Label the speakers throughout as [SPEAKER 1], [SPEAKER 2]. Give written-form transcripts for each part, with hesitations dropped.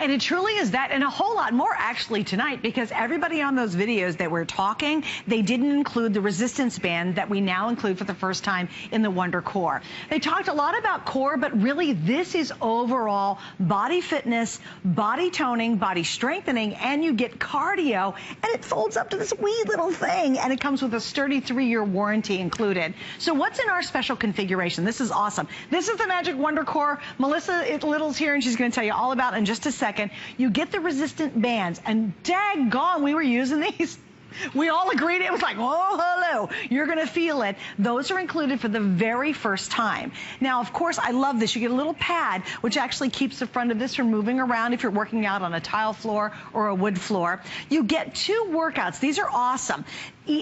[SPEAKER 1] And it truly is that, and a whole lot more actually tonight, because everybody on those videos that we're talking, they didn't include the resistance band that we now include for the first time in the Wonder Core. They talked a lot about core, but really this is overall body fitness, body toning, body strengthening, and you get cardio, and it folds up to this wee little thing, and it comes with a sturdy 3-year warranty included. So what's in our special configuration? This is awesome. This is the Magic Wonder Core. Melissa Little's here, and she's going to tell you all about it in just a second. You get the resistant bands, and daggone, we were using these. We all agreed. It was like, oh, hello. You're going to feel it. Those are included for the very first time. Now, of course, I love this. You get a little pad, which actually keeps the front of this from moving around if you're working out on a tile floor or a wood floor. You get 2 workouts. These are awesome.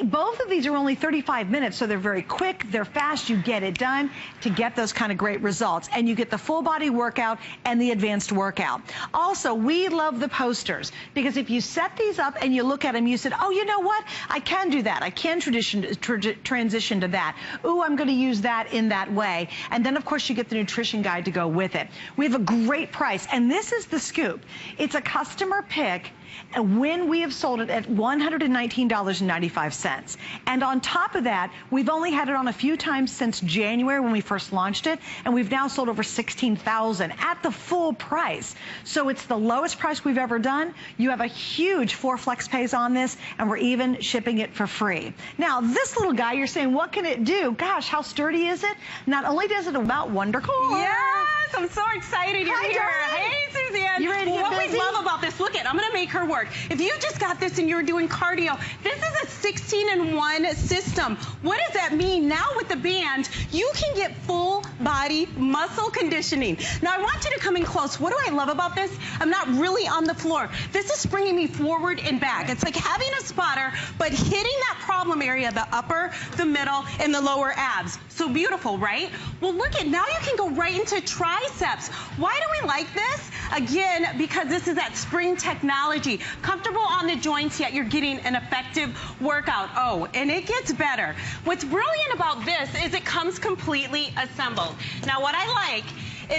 [SPEAKER 1] Both of these are only 35 minutes, so they're very quick, they're fast, you get it done to get those kind of great results. And you get the full body workout and the advanced workout. Also, we love the posters, because if you set these up and you look at them, you said, oh, you know what? I can do that. I can transition to that. Ooh, I'm going to use that in that way. And then, of course, you get the nutrition guide to go with it. We have a great price, and this is the scoop. It's a customer pick. And when we have sold it at $119.95. And on top of that, we've only had it on a few times since January when we first launched it, and we've now sold over 16,000 at the full price. So it's the lowest price we've ever done. You have a huge 4 flex pays on this, and we're even shipping it for free. Now, this little guy, you're saying, what can it do? Gosh, how sturdy is it? Not only does it about Wonder Core.
[SPEAKER 2] Yes, I'm so excited you're here. Hey, Suzanne.
[SPEAKER 1] You ready to get busy?
[SPEAKER 2] What we love about this, look at, I'm going to make her work. If you just got this and you're doing cardio, this is a 16-in-1 system. What does that mean? Now with the band, you can get full body muscle conditioning. Now I want you to come in close. What do I love about this? I'm not really on the floor. This is bringing me forward and back. It's like having a spotter, but hitting that problem area, the upper, the middle, and the lower abs. So beautiful, right? Well, look at, now you can go right into triceps. Why do we like this? Again, because this is that spring technology. Comfortable on the joints, yet you're getting an effective workout. Oh, and it gets better. What's brilliant about this is it comes completely assembled. Now, what I like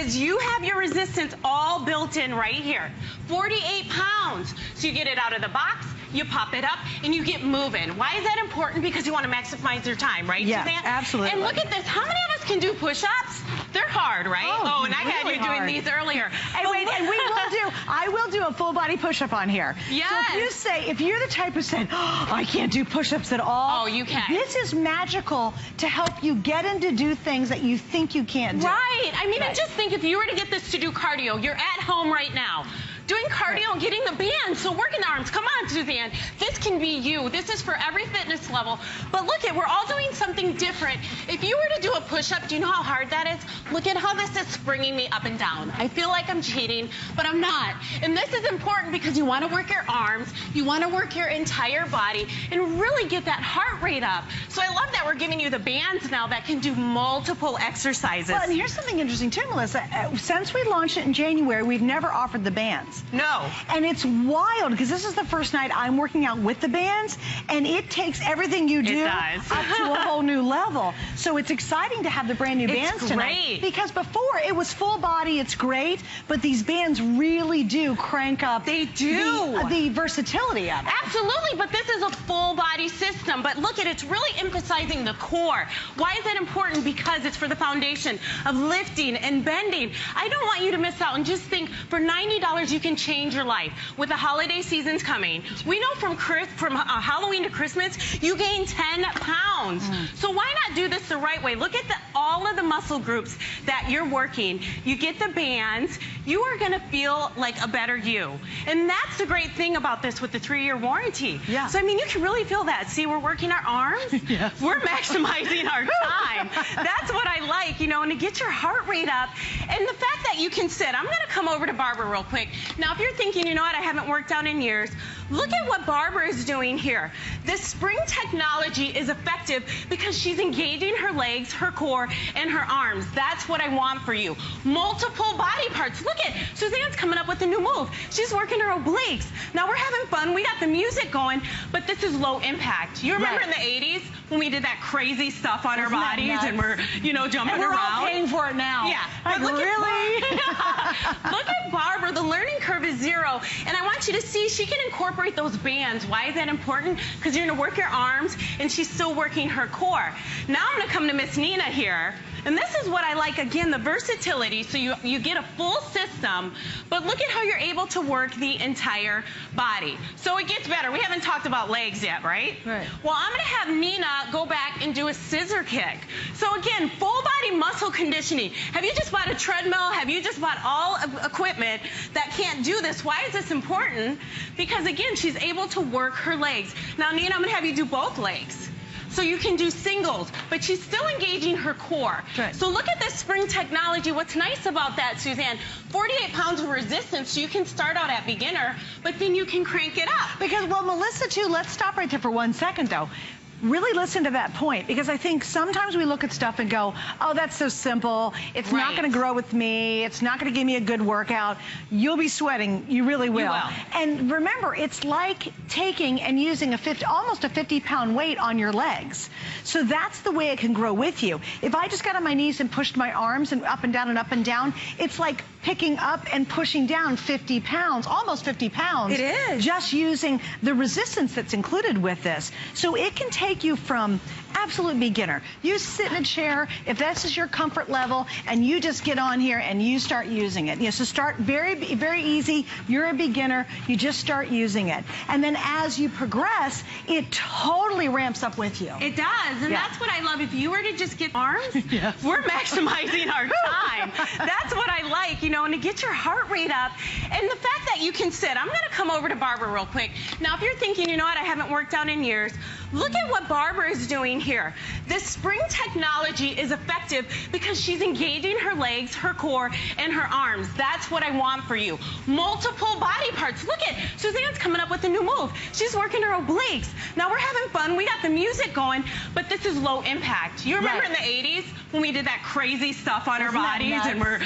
[SPEAKER 2] is you have your resistance all built in right here. 48 pounds. So you get it out of the box, you pop it up, and you get moving. Why is that important? Because you want to maximize your time, right,
[SPEAKER 1] Yeah,
[SPEAKER 2] Suzanne?
[SPEAKER 1] absolutely.
[SPEAKER 2] And look at this. How many of us can do push-ups? They're hard, right?
[SPEAKER 1] Oh,
[SPEAKER 2] and I had
[SPEAKER 1] really
[SPEAKER 2] you doing
[SPEAKER 1] hard.
[SPEAKER 2] these earlier.
[SPEAKER 1] And wait, and I will do a full body push-up on here.
[SPEAKER 2] Yes.
[SPEAKER 1] So if you're the type who said, oh, I can't do push-ups at all.
[SPEAKER 2] Oh, you can.
[SPEAKER 1] This is magical to help you get in to do things that you think you can't do.
[SPEAKER 2] Right. I mean, and just think, if you were to get this to do cardio, you're at home right now, doing cardio and getting the band, so working the arms. Come on, Suzanne. This can be you. This is for every fitness level. But look at, we're all doing something different. If you were to do a push-up, do you know how hard that is? Look at how this is springing me up and down. I feel like I'm cheating, but I'm not. And this is important because you want to work your arms, you want to work your entire body, and really get that heart rate up. So I love that we're giving you the bands now that can do multiple exercises.
[SPEAKER 1] Well, and here's something interesting too, Melissa. Since we launched it in January, we've never offered the bands.
[SPEAKER 2] No.
[SPEAKER 1] And it's wild, because this is the first night I'm working out with the bands, and it takes everything you do up to a whole new level. So it's exciting to have the brand new bands tonight. Because before, it was full body, it's great, but these bands really do crank up the versatility of it.
[SPEAKER 2] Absolutely, but this is a full body system. But look at, it's really emphasizing the core. Why is that important? Because it's for the foundation of lifting and bending. I don't want you to miss out and just think, for $90 you can change your life. With the holiday seasons coming, we know from Halloween to Christmas, you gain 10 pounds. So why not do this the right way? Look at all of the muscle groups that you're working. You get the bands, you are gonna feel like a better you. And that's the great thing about this with the 3-year warranty.
[SPEAKER 1] Yeah.
[SPEAKER 2] So I mean, you can really feel that. See, we're working our arms,
[SPEAKER 1] Yes.
[SPEAKER 2] We're maximizing our time. That's what I like, you know, and to get your heart rate up. And the fact that you can sit, I'm gonna come over to Barbara real quick. Now, if you're thinking, you know what, I haven't worked out in years, look at what Barbara is doing here. This spring technology is effective because she's engaging her legs, her core, and her arms. That's what I want for you. Multiple body parts. Look at, Suzanne's coming up with a new move. She's working her obliques. Now, we're having fun. We got the music going, but this is low impact. You remember in the 80s when we did that crazy stuff on our bodies and we're, you know, jumping around?
[SPEAKER 1] We're all paying for it now.
[SPEAKER 2] Yeah.
[SPEAKER 1] Like,
[SPEAKER 2] But look
[SPEAKER 1] really?
[SPEAKER 2] Look at at Barbara, the learning curve is 0. And I want you to see she can incorporate those bands. Why is that important? Because you're going to work your arms, and she's still working her core. Now I'm going to come to Miss Nina here. And this is what I like, again, the versatility. So you get a full system, but look at how you're able to work the entire body. So it gets better. We haven't talked about legs yet, right?
[SPEAKER 1] Right.
[SPEAKER 2] Well, I'm going to have Nina go back and do a scissor kick. So again, full body muscle conditioning. Have you just bought a treadmill? Have you just bought all equipment that can't do this? Why is this important? Because again, she's able to work her legs. Now, Nina, I'm going to have you do both legs. So you can do singles, but she's still engaging her core.
[SPEAKER 1] Right.
[SPEAKER 2] So look at this spring technology. What's nice about that, Suzanne, 48 pounds of resistance, so you can start out at beginner, but then you can crank it up.
[SPEAKER 1] Because, well, Melissa, too, let's stop right there for 1 second, though. Really listen to that point, because I think sometimes we look at stuff and go, oh, that's so simple. It's not going to grow with me. It's not going to give me a good workout. You'll be sweating. You really will.
[SPEAKER 2] You will.
[SPEAKER 1] And remember, it's like taking and using almost a 50-pound weight on your legs. So that's the way it can grow with you. If I just got on my knees and pushed my arms and up and down, it's like picking up and pushing down 50 pounds, almost 50 pounds.
[SPEAKER 2] It is.
[SPEAKER 1] Just using the resistance that's included with this. So it can take you from absolute beginner. You sit in a chair, if this is your comfort level, and you just get on here and you start using it. So start very, very easy. You're a beginner. You just start using it. And then as you progress, it totally ramps up with you.
[SPEAKER 2] It does, and that's what I love. If you were to just get arms, we're maximizing our time. That's what I like, and to get your heart rate up. And the fact that you can sit. I'm going to come over to Barbara real quick. Now, if you're thinking, you know what, I haven't worked out in years, look at what Barbara is doing here. This spring technology is effective because she's engaging her legs, her core, and her arms. That's what I want for you. Multiple body parts. Look at Suzanne's coming up with a new move. She's working her obliques. Now we're having fun. We got the music going, but this is low impact. You remember in the 80s when we did that crazy stuff on our bodies and we're,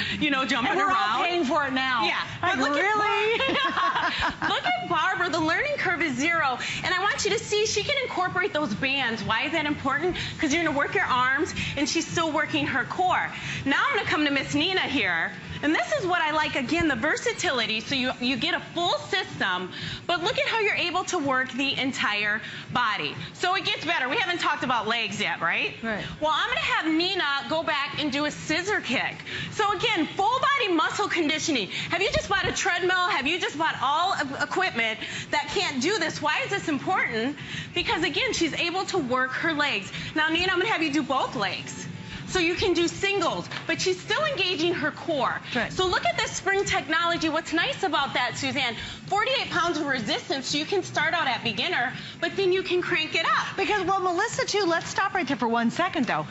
[SPEAKER 2] jumping
[SPEAKER 1] and we're
[SPEAKER 2] around?
[SPEAKER 1] All paying for it now.
[SPEAKER 2] Yeah.
[SPEAKER 1] But look
[SPEAKER 2] Look at Barbara. The learning curve is 0. And I want you to see she can incorporate those bands. Why is that important? Because you're going to work your arms, and she's still working her core. Now I'm going to come to Miss Nina here. And this is what I like, again, the versatility. So you get a full system, but look at how you're able to work the entire body. So it gets better. We haven't talked about legs yet, right?
[SPEAKER 1] Right.
[SPEAKER 2] Well, I'm going to have Nina go back and do a scissor kick. So again, full body muscle conditioning. Have you just bought a treadmill? Have you just bought all equipment that can't do this? Why is this important? Because again, she's able to work her legs. Now, Nina, I'm going to have you do both legs. So you can do singles, but she's still engaging her core.
[SPEAKER 1] Right.
[SPEAKER 2] So look at this spring technology. What's nice about that, Suzanne, 48 pounds of resistance, so you can start out at beginner, but then you can crank it up.
[SPEAKER 1] Because, well, Melissa, too, let's stop right there for 1 second, though.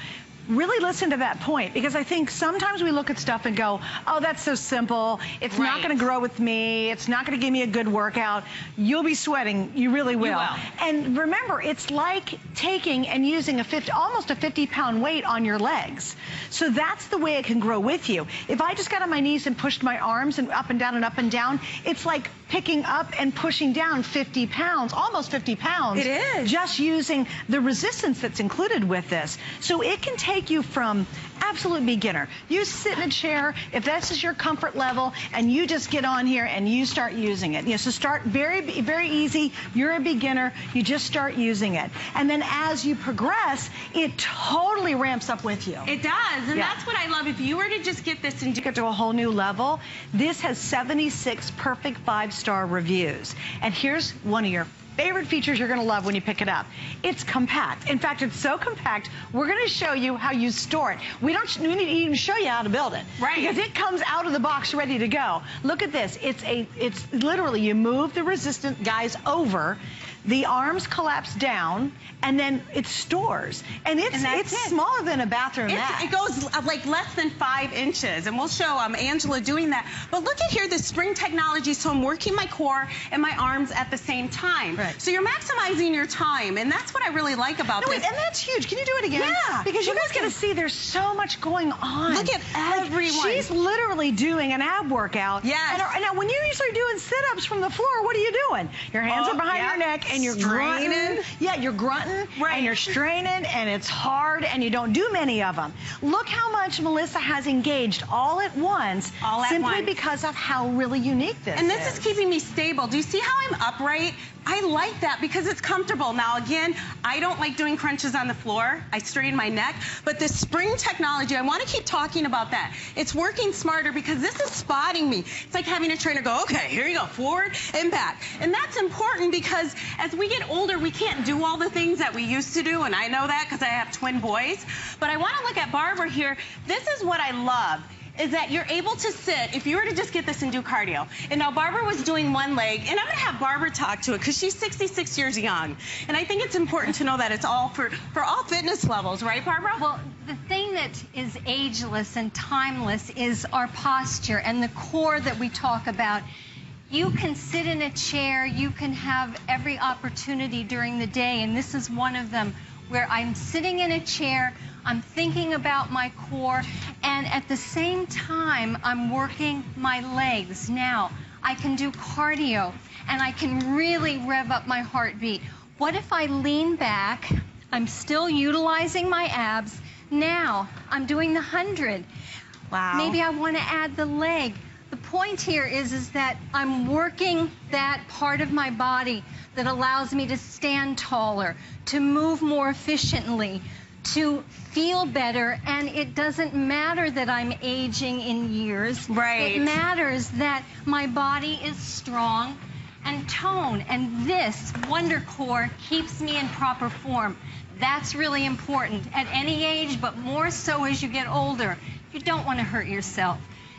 [SPEAKER 1] Really listen to that point, because I think sometimes we look at stuff and go, oh, that's so simple. It's not going to grow with me. It's not going to give me a good workout. You'll be sweating. You really will.
[SPEAKER 2] You will.
[SPEAKER 1] And remember, it's like taking and using almost a 50-pound weight on your legs. So that's the way it can grow with you. If I just got on my knees and pushed my arms and up and down, it's like picking up and pushing down 50 pounds, almost 50 pounds.
[SPEAKER 2] It is.
[SPEAKER 1] Just using the resistance that's included with this. So it can take you from absolute beginner. You sit in a chair, if this is your comfort level, and you just get on here and you start using it. So start very, very easy. You're a beginner. You just start using it. And then as you progress, it totally ramps up with you.
[SPEAKER 2] It does, and that's what I love. If you were to just get this and
[SPEAKER 1] get to a whole new level, this has 76 perfect 5-star reviews. And here's one of your favorite features you're going to love when you pick it up. It's compact. In fact, it's so compact, we're going to show you how you store it. We need to even show you how to build it.
[SPEAKER 2] Right.
[SPEAKER 1] Because it comes out of the box ready to go. Look at this. It's literally, you move the resistant guys over, the arms collapse down, and then it stores. And it's smaller than a bathroom mat.
[SPEAKER 2] It goes like less than 5 inches, and we'll show Angela doing that. But look at here, the spring technology, so I'm working my core and my arms at the same time.
[SPEAKER 1] Right.
[SPEAKER 2] So you're maximizing your time, and that's what I really like about this.
[SPEAKER 1] And that's huge. Can you do it again?
[SPEAKER 2] Yeah.
[SPEAKER 1] Because you guys get to see there's so much going on.
[SPEAKER 2] Look at everyone.
[SPEAKER 1] She's literally doing an ab workout.
[SPEAKER 2] Yes.
[SPEAKER 1] And now, when you usually doing sit-ups from the floor, what are you doing? Your hands are behind your neck, and you're grunting. Yeah, you're grunting and you're straining, and it's hard, and you don't do many of them. Look how much Melissa has engaged all at once, simply because of how really unique this is.
[SPEAKER 2] And this is keeping me stable. Do you see how I'm upright? I like that because it's comfortable. Now, again, I don't like doing crunches on the floor. I strain my neck. But this spring technology, I want to keep talking about that. It's working smarter because this is spotting me. It's like having a trainer go, okay, here you go, forward and back. And that's important because as we get older, we can't do all the things that we used to do. And I know that because I have twin boys. But I want to look at Barbara here. This is what I love, is that you're able to sit, if you were to just get this and do cardio. And now Barbara was doing one leg, and I'm gonna have Barbara talk to it because she's 66 years young. And I think it's important to know that it's all for all fitness levels, right, Barbara?
[SPEAKER 3] Well, the thing that is ageless and timeless is our posture and the core that we talk about. You can sit in a chair, you can have every opportunity during the day, and this is one of them, where I'm sitting in a chair, I'm thinking about my core, and at the same time, I'm working my legs. Now, I can do cardio, and I can really rev up my heartbeat. What if I lean back? I'm still utilizing my abs. Now, I'm doing the 100.
[SPEAKER 1] Wow.
[SPEAKER 3] Maybe I want to add the leg. The point here is that I'm working that part of my body that allows me to stand taller, to move more efficiently, to feel better, and it doesn't matter that I'm aging in years.
[SPEAKER 2] Right.
[SPEAKER 3] It matters that my body is strong and toned, and this WonderCore keeps me in proper form. That's really important at any age, but more so as you get older. You don't want to hurt yourself.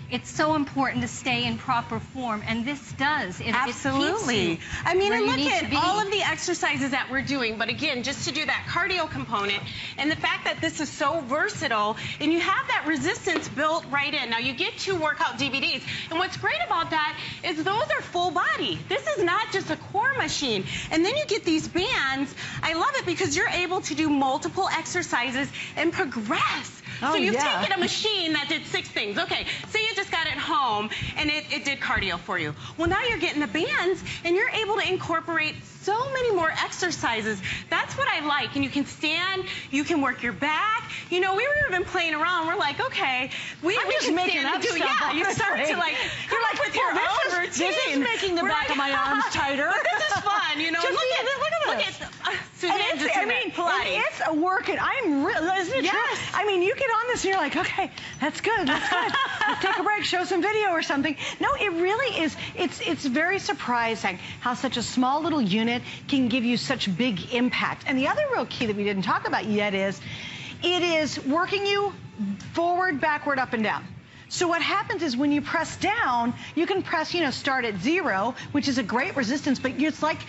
[SPEAKER 3] It's so important to stay in proper form, and this does.
[SPEAKER 2] Absolutely. I mean, and look at all of the exercises that we're doing, but again, just to do that cardio component, and the fact that this is so versatile, and you have that resistance built right in. Now, you get 2 workout DVDs, and what's great about that is those are full body. This is not just a core machine. And then you get these bands. I love it because you're able to do multiple exercises and progress. So you've taken a machine that did 6 things. Okay, say you just got it home and it did cardio for you. Well, now you're getting the bands and you're able to incorporate so many more exercises. That's what I like. And you can stand, you can work your back. You know, we were even playing around. We're like, okay, we
[SPEAKER 1] just making up stuff.
[SPEAKER 2] Yeah, you start to like, you're like with your own routine.
[SPEAKER 1] This is making the back of my arms tighter.
[SPEAKER 2] But this is fun, you know.
[SPEAKER 1] Look at this.
[SPEAKER 2] Suzanne just did Pilates.
[SPEAKER 1] It's a working. I'm really, isn't it true? I mean, you get on this and you're like, okay, that's good, that's good. Let's take a break, show some video or something. No, it really is. It's very surprising how such a small little unit can give you such big impact. And the other real key that we didn't talk about yet is it is working you forward, backward, up, and down. So what happens is when you press down, you can press, you know, start at 0, which is a great resistance, but it's like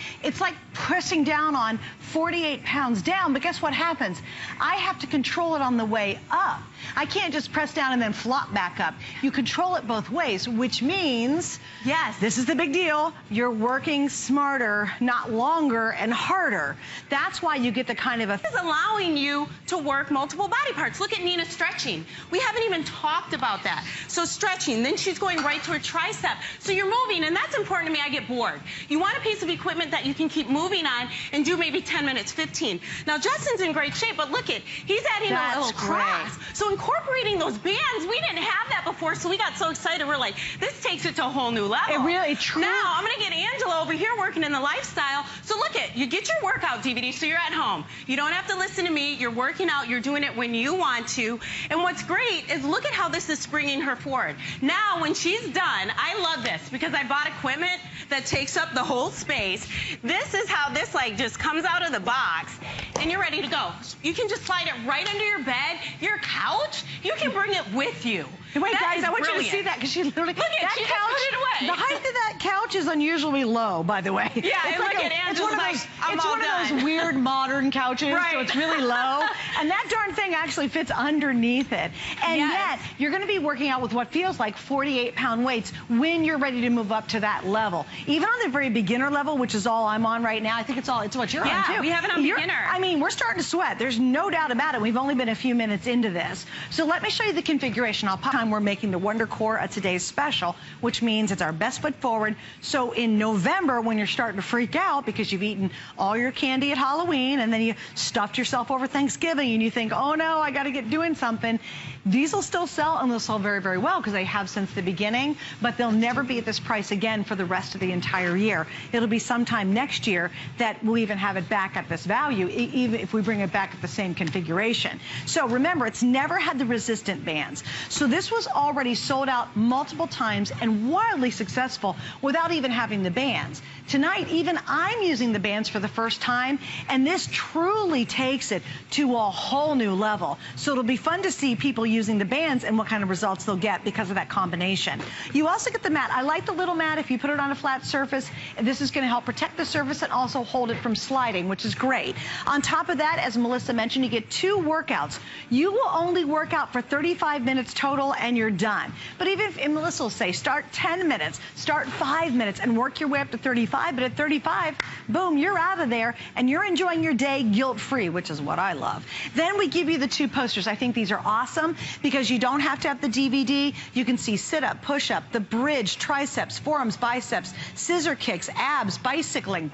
[SPEAKER 1] pressing down on 48 pounds down. But guess what happens? I have to control it on the way up. I can't just press down and then flop back up. You control it both ways, which means, yes, this is the big deal. You're working smarter, not longer and harder. That's why you get the kind of
[SPEAKER 2] It's allowing you to work multiple body parts. Look at Nina stretching. We haven't even talked about that. So stretching, then she's going right to her tricep. So you're moving, and that's important to me. I get bored. You want a piece of equipment that you can keep moving on and do maybe 10 minutes, 15. Now, Justin's in great shape, but look at, he's adding a little cross. So incorporating those bands, we didn't have that before, so we got so excited. We're like, this takes it to a whole new level.
[SPEAKER 1] It really, true.
[SPEAKER 2] Now, I'm going to get Angela over here working in the lifestyle. So look at, you get your workout DVD, so you're at home. You don't have to listen to me. You're working out. You're doing it when you want to. And what's great is look at how this is springing her forward. Now, when she's done, I love this because I bought equipment that takes up the whole space. This is how this like just comes out of the box and you're ready to go. You can just slide it right under your bed, your couch. You can bring it with you.
[SPEAKER 1] Wait, guys, I want you to see that because she literally,
[SPEAKER 2] look at, she couch, put it away.
[SPEAKER 1] The height of that couch is unusually low, by the way.
[SPEAKER 2] Yeah,
[SPEAKER 1] it's
[SPEAKER 2] and
[SPEAKER 1] like
[SPEAKER 2] look at Angela's like,
[SPEAKER 1] it's one of those weird modern couches, so it's really low. And that darn thing actually fits underneath it. And yet, you're going to be working out with what feels like 48-pound weights when you're ready to move up to that level. Even on the very beginner level, which is all I'm on right now, I think it's what you're on, too.
[SPEAKER 2] Yeah, we have it on beginner.
[SPEAKER 1] I mean, we're starting to sweat. There's no doubt about it. We've only been a few minutes into this. So let me show you the configuration. We're making the WonderCore a today's special, which means it's our best foot forward, So in November, when you're starting to freak out because you've eaten all your candy at Halloween and then you stuffed yourself over Thanksgiving and you think, oh no, I got to get doing something, these will still sell, and they'll sell very, very well because they have since the beginning, but they'll never be at this price again for the rest of the entire year. It'll be sometime next year that we'll even have it back at this value, even if we bring it back at the same configuration. So remember, it's never had the resistant bands. So this was already sold out multiple times and wildly successful without even having the bands. Tonight, even I'm using the bands for the first time, and this truly takes it to a whole new level. So it'll be fun to see people using the bands and what kind of results they'll get because of that combination. You also get the mat. I like the little mat if you put it on a flat surface. This is going to help protect the surface and also hold it from sliding, which is great. On top of that, as Melissa mentioned, you get 2 workouts. You will only work out for 35 minutes total and you're done. But even if, and Melissa will say, start 10 minutes, start 5 minutes and work your way up to 35. But at 35, boom, you're out of there and you're enjoying your day guilt-free, which is what I love. Then we give you the 2 posters. I think these are awesome because you don't have to have the DVD. You can see sit-up, push-up, the bridge, triceps, forearms, biceps, scissor kicks, abs, bicycling.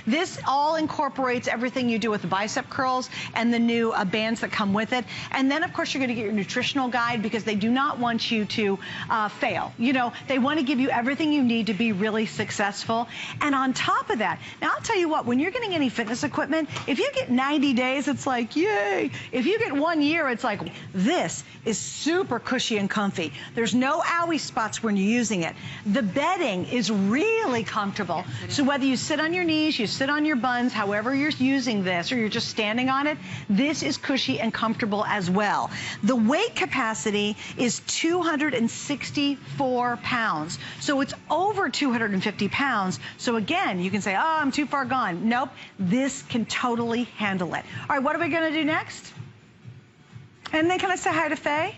[SPEAKER 1] This all incorporates everything you do with the bicep curls and the new bands that come with it. And then, of course, you're going to get your nutritional guide because they do not want you to fail. You know, they want to give you everything you need to be really successful. And on top of that, now I'll tell you what, when you're getting any fitness equipment, if you get 90 days, it's like, yay. If you get 1 year, it's like, this is super cushy and comfy. There's no owie spots when you're using it. The bedding is really comfortable. So whether you sit on your knees, you sit on your buns, however you're using this, or you're just standing on it, this is cushy and comfortable as well. The weight capacity is 264 pounds. So it's over 250 pounds. So again, you can say, oh, I'm too far gone. Nope, this can totally handle it. All right, what are we going to do next? And then can I say hi to Faye?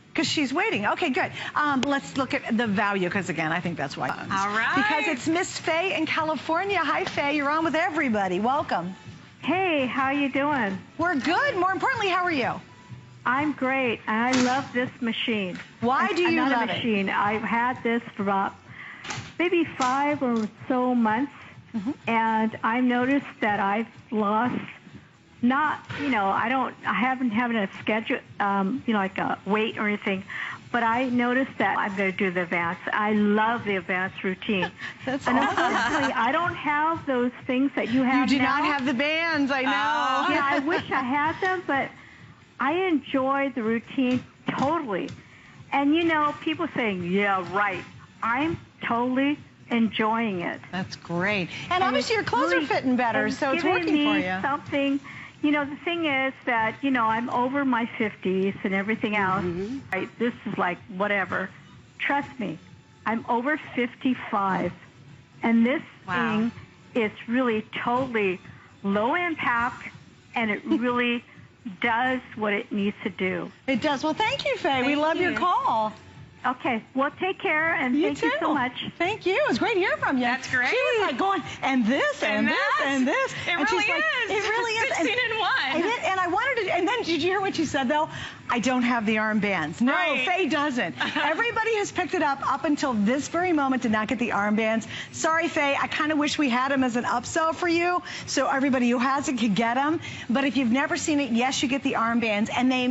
[SPEAKER 1] Because she's waiting. Okay, good. Let's look at the value, because again, I think that's why.
[SPEAKER 2] All right.
[SPEAKER 1] Because it's Miss Faye in California. Hi, Faye. You're on with everybody. Welcome.
[SPEAKER 4] Hey, how you doing?
[SPEAKER 1] We're good. More importantly, how are you?
[SPEAKER 4] I'm great. I love this machine.
[SPEAKER 1] Why do you love
[SPEAKER 4] Another machine. I've had this for about maybe 5 or so months, and I noticed that I've lost. Not, you know, I haven't a schedule, you know, like a weight or anything, but I noticed that I'm going to do the advanced. I love the advanced routine.
[SPEAKER 1] That's
[SPEAKER 4] and
[SPEAKER 1] awesome.
[SPEAKER 4] unfortunately, I don't have those things that you have
[SPEAKER 1] You do
[SPEAKER 4] now.
[SPEAKER 1] not have the bands, I know.
[SPEAKER 4] Yeah, I wish I had them, but I enjoy the routine totally. And, you know, people saying, yeah, right. I'm totally enjoying it.
[SPEAKER 1] That's great. And obviously your clothes
[SPEAKER 4] really,
[SPEAKER 1] are fitting better, so it's working for you.
[SPEAKER 4] Something. You know, the thing is that, you know, I'm over my 50s and everything else. Right, this is like whatever. Trust me, I'm over 55. And this thing is really totally low impact, and it really does what it needs to do.
[SPEAKER 1] It does. Well, thank you, Faye. We love your call.
[SPEAKER 4] Okay, well, take care, and thank you so much.
[SPEAKER 1] Thank you. It was great hearing from you.
[SPEAKER 2] That's great.
[SPEAKER 1] She was like going, and this, and this, and this.
[SPEAKER 2] It
[SPEAKER 1] and
[SPEAKER 2] really
[SPEAKER 1] she's like,
[SPEAKER 2] is.
[SPEAKER 1] It really is.
[SPEAKER 2] 16 in 1.
[SPEAKER 1] And I wanted to, and then did you hear what she said, though? I don't have the armbands. No,
[SPEAKER 2] Right.
[SPEAKER 1] Faye doesn't. Everybody has picked it up until this very moment, did not get the armbands. Sorry, Faye, I kind of wish we had them as an upsell for you, so everybody who has it could get them. But if you've never seen it, yes, you get the armbands, and they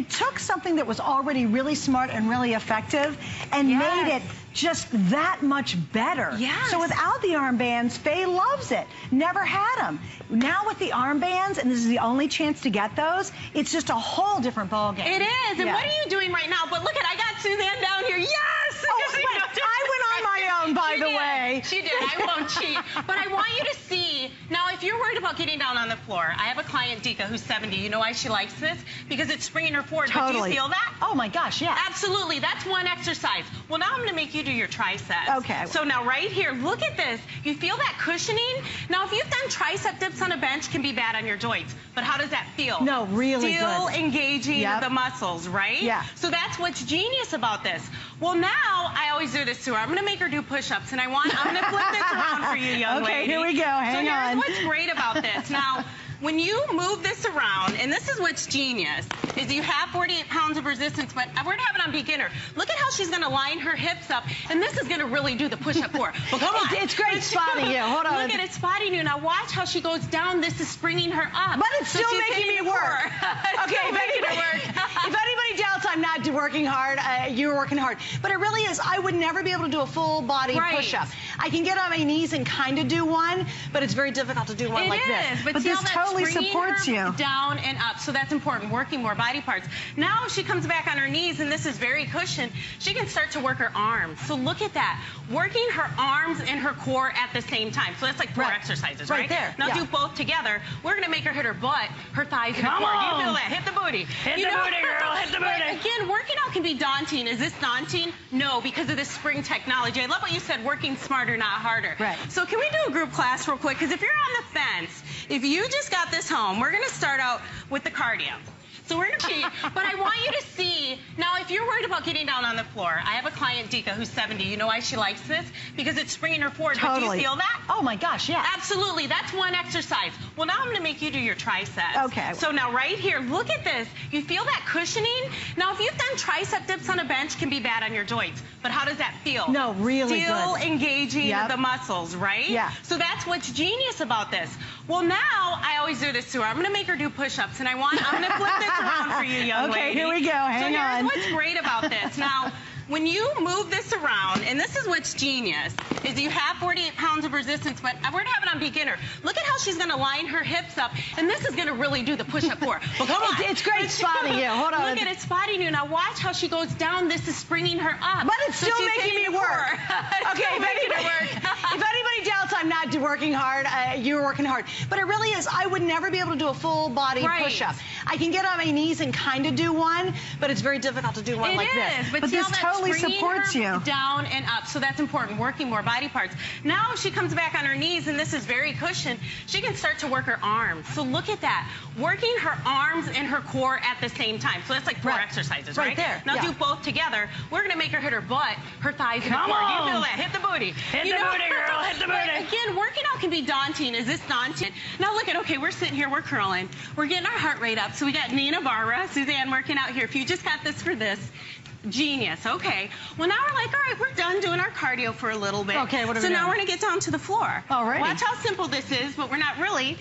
[SPEAKER 1] took something that was already really smart and really effective and made it just that much better.
[SPEAKER 2] Yes.
[SPEAKER 1] So without the armbands, Faye loves it. Never had them. Now with the armbands, and this is the only chance to get those, it's just a whole different ballgame.
[SPEAKER 2] It is. And what are you doing right now? But look I got Suzanne down here. Yes!
[SPEAKER 1] Oh, wait, I went on my own, by the way.
[SPEAKER 2] She did. I won't cheat. But I want you to see. Now, if you're worried about getting down on the floor, I have a client, Dika, who's 70. You know why she likes this? Because it's bringing her forward.
[SPEAKER 1] Totally.
[SPEAKER 2] But do you feel that?
[SPEAKER 1] Oh, my gosh, yeah.
[SPEAKER 2] Absolutely. That's one exercise. Well, now I'm going to make you do your triceps.
[SPEAKER 1] Okay.
[SPEAKER 2] So now right here, look at this. You feel that cushioning? Now, if you've done tricep dips on a bench, can be bad on your joints. But how does that feel?
[SPEAKER 1] No, really
[SPEAKER 2] Still
[SPEAKER 1] good.
[SPEAKER 2] engaging the muscles, right?
[SPEAKER 1] Yeah.
[SPEAKER 2] So that's what's genius about this. Well, now I always do this to her. I'm going to make her do push-ups, and I'm going to flip this around for you, young lady.
[SPEAKER 1] Okay, here we go. Hang on.
[SPEAKER 2] So here's what's great about this. Now, when you move this around, and this is what's genius, is you have 48 pounds of resistance, but we're gonna have it on beginner. Look at how she's gonna line her hips up, and this is gonna really do the push-up for her. Well, come on.
[SPEAKER 1] It's great spotting you. Hold on.
[SPEAKER 2] Look at it spotting you. Now watch how she goes down. This is springing her up.
[SPEAKER 1] But it's still making me work. Okay,
[SPEAKER 2] making it work.
[SPEAKER 1] If anybody doubts I'm not working hard, you're working hard. But it really is. I would never be able to do a full body push-up. I can get on my knees and kind of do one, but it's very difficult to do one like this.
[SPEAKER 2] But
[SPEAKER 1] this totally supports you.
[SPEAKER 2] Down and up, so that's important, working more body parts. Now if she comes back on her knees, and this is very cushioned, she can start to work her arms. So look at that, working her arms and her core at the same time. So that's like 4 exercises, right?
[SPEAKER 1] There.
[SPEAKER 2] Now do both together. We're gonna make her hit her butt, her thighs, and her core. Do you feel that? Hit the booty.
[SPEAKER 1] Hit the booty, girl. Hit the booty.
[SPEAKER 2] Again, working out can be daunting. Is this daunting? No, because of this spring technology. I love what you said, working smarter, not harder.
[SPEAKER 1] Right.
[SPEAKER 2] So can we do a group class real quick? Because if you're on the fence, if you just got this home, we're going to start out with the cardio. So we're going to cheat, but I want you to see, now if you're worried about getting down on the floor, I have a client, Dika, who's 70. You know why she likes this? Because it's springing her forward.
[SPEAKER 1] Totally.
[SPEAKER 2] But do you feel that?
[SPEAKER 1] Oh my gosh, yeah.
[SPEAKER 2] Absolutely, that's one exercise. Well, now I'm going to make you do your triceps.
[SPEAKER 1] Okay.
[SPEAKER 2] So now right here, look at this. You feel that cushioning? Now if you've done tricep dips on a bench, can be bad on your joints. But how does that feel?
[SPEAKER 1] No, really
[SPEAKER 2] Still
[SPEAKER 1] good.
[SPEAKER 2] engaging the muscles, right?
[SPEAKER 1] Yeah.
[SPEAKER 2] So that's what's genius about this. Well, now I always do this to her. I'm going to make her do push-ups, and I'm going to flip this around for you, young lady.
[SPEAKER 1] Okay, here we go. Hang on.
[SPEAKER 2] So here's what's great about this. Now, when you move this around, and this is what's genius, is you have 48 pounds of resistance, but we're gonna have it on beginner. Look at how she's gonna line her hips up, and this is gonna really do the push-up for her. Well, come on.
[SPEAKER 1] It's great spotting you. Hold on.
[SPEAKER 2] Look at it spotting you. Now watch how she goes down. This is springing her up.
[SPEAKER 1] But it's still making me work. Okay,
[SPEAKER 2] making it work.
[SPEAKER 1] If anybody doubts I'm not working hard, you're working hard. But it really is. I would never be able to do a full body push-up. I can get on my knees and kind of do one, but it's very difficult to do one like this.
[SPEAKER 2] But
[SPEAKER 1] this totally supports you.
[SPEAKER 2] Down and up, so that's important, working more body parts. Now if she comes back on her knees, and this is very cushioned, she can start to work her arms. So look at that, working her arms and her core at the same time. So that's like 4 exercises, right?
[SPEAKER 1] There.
[SPEAKER 2] Now do both together. We're going to make her hit her butt, her thighs, and her core. Do you feel that? Hit the booty.
[SPEAKER 1] Hit the booty, girl. Hit the booty.
[SPEAKER 2] Again, working out can be daunting. Is this daunting? Now look at, okay, we're sitting here, we're curling. We're getting our heart rate up. So we got Nina, Barbara, Suzanne working out here. If you just got this for this, genius. Okay. Well, now we're like, all right, we're done doing our cardio for a little bit.
[SPEAKER 1] Okay, what are we
[SPEAKER 2] So
[SPEAKER 1] doing?
[SPEAKER 2] now we're going to get down to the floor.
[SPEAKER 1] All right.
[SPEAKER 2] Watch how simple this is, but we're not really.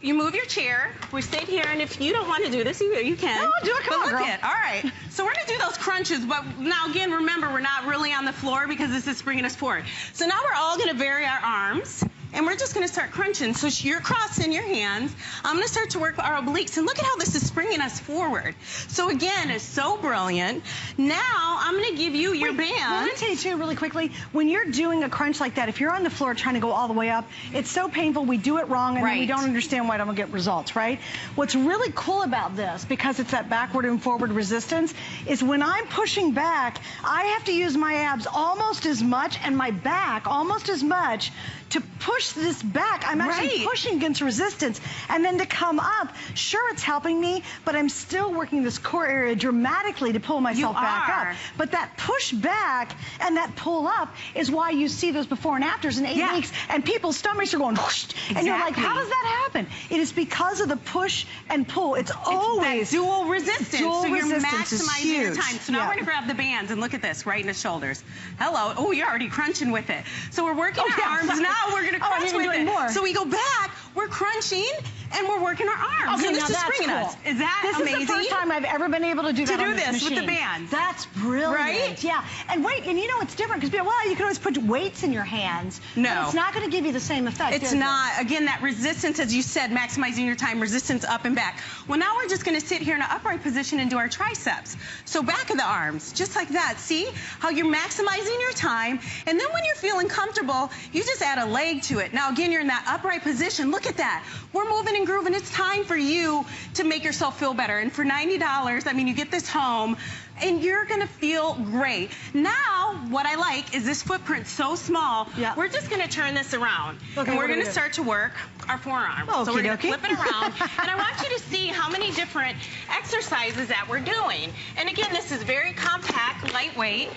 [SPEAKER 2] You move your chair. We sit here, and if you don't want to do this, you can.
[SPEAKER 1] No, do it. Come on,
[SPEAKER 2] look
[SPEAKER 1] girl.
[SPEAKER 2] at, all right. So we're going to do those crunches, but now, again, remember, we're not really on the floor because this is bringing us forward. So now we're all going to vary our arms. And we're just going to start crunching. So you're crossing your hands. I'm going to start to work our obliques. And look at how this is springing us forward. So again, it's so brilliant. Now I'm going to give you your band.
[SPEAKER 1] Let me tell you too, really quickly, when you're doing a crunch like that, if you're on the floor trying to go all the way up, it's so painful. We do it wrong, and then we don't understand why I don't get results, right? What's really cool about this, because it's that backward and forward resistance, is when I'm pushing back, I have to use my abs almost as much and my back almost as much to push this back. I'm actually pushing against resistance. And then to come up, sure, it's helping me, but I'm still working this core area dramatically to pull myself back up. But that push back and that pull up is why you see those before and afters in 8 weeks, and people's stomachs are going whoosh, and you're like, how does that happen? It is because of the push and pull. It's always
[SPEAKER 2] that dual resistance. So you're maximizing your time. So now we're going to grab the bands and look at this, right in the shoulders. Hello. Oh, you're already crunching with it. So we're working our arms now. We're going to crunch with it.
[SPEAKER 1] More.
[SPEAKER 2] So we go back, we're crunching, and we're working our arms.
[SPEAKER 1] Okay,
[SPEAKER 2] and
[SPEAKER 1] now
[SPEAKER 2] this is
[SPEAKER 1] that's
[SPEAKER 2] springing
[SPEAKER 1] cool.
[SPEAKER 2] us. Is that amazing?
[SPEAKER 1] This is the first time I've ever been able to do that on this machine.
[SPEAKER 2] with the bands.
[SPEAKER 1] That's brilliant.
[SPEAKER 2] Right?
[SPEAKER 1] Yeah. And wait, and you know it's different because people, well, you can always put weights in your hands.
[SPEAKER 2] No.
[SPEAKER 1] But it's not going to give you the same effect.
[SPEAKER 2] It's not. Again, that resistance, as you said, maximizing your time, resistance up and back. Well, now we're just going to sit here in an upright position and do our triceps. So back of the arms, just like that. See how you're maximizing your time, and then when you're feeling comfortable, you just add a leg to it. Now, again, you're in that upright position. Look at that. We're moving and grooving. It's time for you to make yourself feel better. And for $90, I mean, you get this home, and you're going to feel great. Now, what I like is this footprint so small, we're just going to turn this around.
[SPEAKER 1] Okay,
[SPEAKER 2] and we're going to start to work our forearms. So we're going to flip it around. And I want you to see how many different exercises that we're doing. And again, this is very compact, lightweight.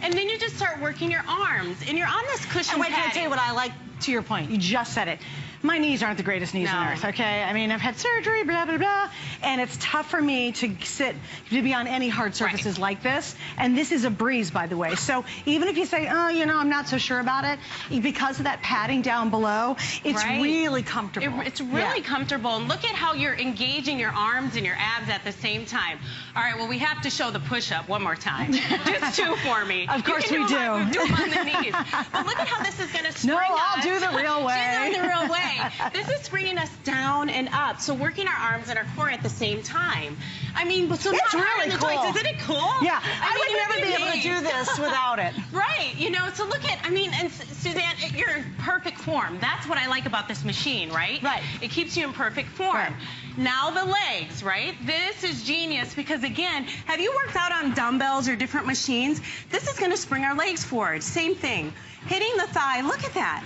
[SPEAKER 2] And then you just start working your arms. And you're on this cushion
[SPEAKER 1] And wait, can I
[SPEAKER 2] padding.
[SPEAKER 1] tell you what I like to your point, you just said it. My knees aren't the greatest knees on earth, okay? I mean, I've had surgery, blah, blah, blah, and it's tough for me to be on any hard surfaces like this. And this is a breeze, by the way. So even if you say, oh, you know, I'm not so sure about it, because of that padding down below, it's really comfortable.
[SPEAKER 2] It's really comfortable. And look at how you're engaging your arms and your abs at the same time. All right, well, we have to show the push-up one more time. Just 2 for me.
[SPEAKER 1] Of course we do.
[SPEAKER 2] Do them on the knees. But look at how this is going to spring us.
[SPEAKER 1] No, I'll do the real way.
[SPEAKER 2] She's on the real way. This is bringing us down and up. So working our arms and our core at the same time. I mean, so
[SPEAKER 1] it's really cool.
[SPEAKER 2] Isn't it cool?
[SPEAKER 1] Yeah, I would never be able to do this without it.
[SPEAKER 2] Right, you know, so look at, I mean, and Suzanne, you're in perfect form. That's what I like about this machine, right?
[SPEAKER 1] Right.
[SPEAKER 2] It keeps you in perfect form.
[SPEAKER 1] Right.
[SPEAKER 2] Now the legs, right? This is genius because, again, have you worked out on dumbbells or different machines? This is going to spring our legs forward. Same thing. Hitting the thigh, look at that.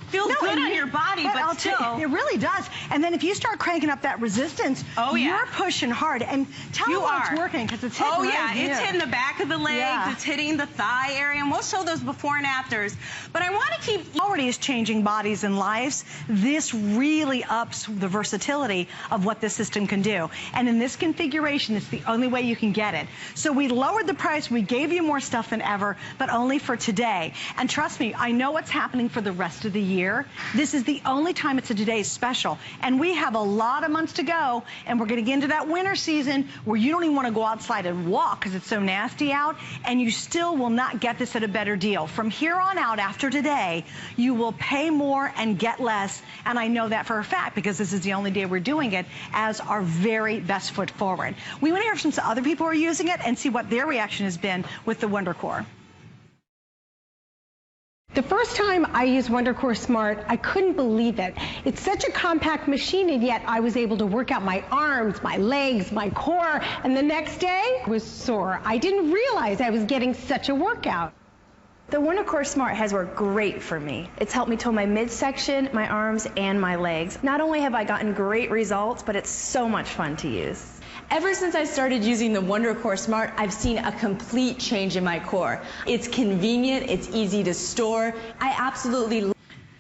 [SPEAKER 2] Feels good on your body, but still.
[SPEAKER 1] It really does. And then if you start cranking up that resistance, you're pushing hard. And tell me it's working, because it's hitting
[SPEAKER 2] it's hitting the back of the legs, it's hitting the thigh area, and we'll show those before and afters. But I want to keep...
[SPEAKER 1] Already is changing bodies and lives. This really ups the versatility of what this system can do. And in this configuration, it's the only way you can get it. So we lowered the price, we gave you more stuff than ever, but only for today. And trust me, I know what's happening for the rest of the year. This is the only time it's a today's special. And we have a lot of months to go, and we're going to get into that winter season where you don't even want to go outside and walk because it's so nasty out, and you still will not get this at a better deal. From here on out, after today, you will pay more and get less, and I know that for a fact because this is the only day we're doing it as our very best foot forward. We want to hear from some other people who are using it and see what their reaction has been with the WonderCore.
[SPEAKER 5] The first time I used WonderCore Smart, I couldn't believe it. It's such a compact machine, and yet I was able to work out my arms, my legs, my core, and the next day I was sore. I didn't realize I was getting such a workout.
[SPEAKER 6] The WonderCore Smart has worked great for me. It's helped me tone my midsection, my arms, and my legs. Not only have I gotten great results, but it's so much fun to use.
[SPEAKER 7] Ever since I started using the WonderCore Smart, I've seen a complete change in my core. It's convenient, it's easy to store. I absolutely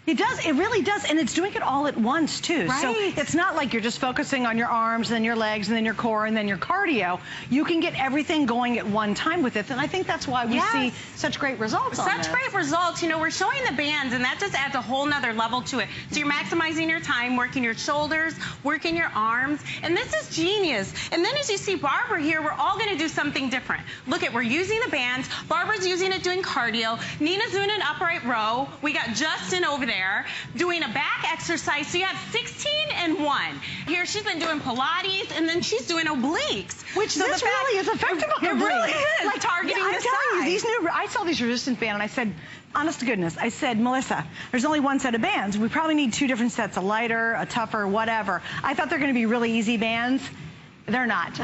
[SPEAKER 1] It does. It really does. And it's doing it all at once, too.
[SPEAKER 2] Right.
[SPEAKER 1] So it's not like you're just focusing on your arms, and then your legs, and then your core, and then your cardio. You can get everything going at one time with it. And I think that's why we see such great results on this.
[SPEAKER 2] Such great results. You know, we're showing the bands, and that just adds a whole nother level to it. So you're maximizing your time, working your shoulders, working your arms. And this is genius. And then as you see Barbara here, we're all going to do something different. Look at, we're using the bands. Barbara's using it doing cardio. Nina's doing an upright row. We got Justin over there doing a back exercise. So you have 16 and 1. Here she's been doing Pilates, and then she's doing obliques.
[SPEAKER 1] Which so this really is effective on
[SPEAKER 2] obliques. It really is.
[SPEAKER 1] Like
[SPEAKER 2] targeting
[SPEAKER 1] I'm
[SPEAKER 2] the
[SPEAKER 1] telling
[SPEAKER 2] side.
[SPEAKER 1] you, I saw these resistance bands, and I said, honest to goodness, I said, Melissa, there's only one set of bands. We probably need 2 different sets, a lighter, a tougher, whatever. I thought they're going to be really easy bands. They're not.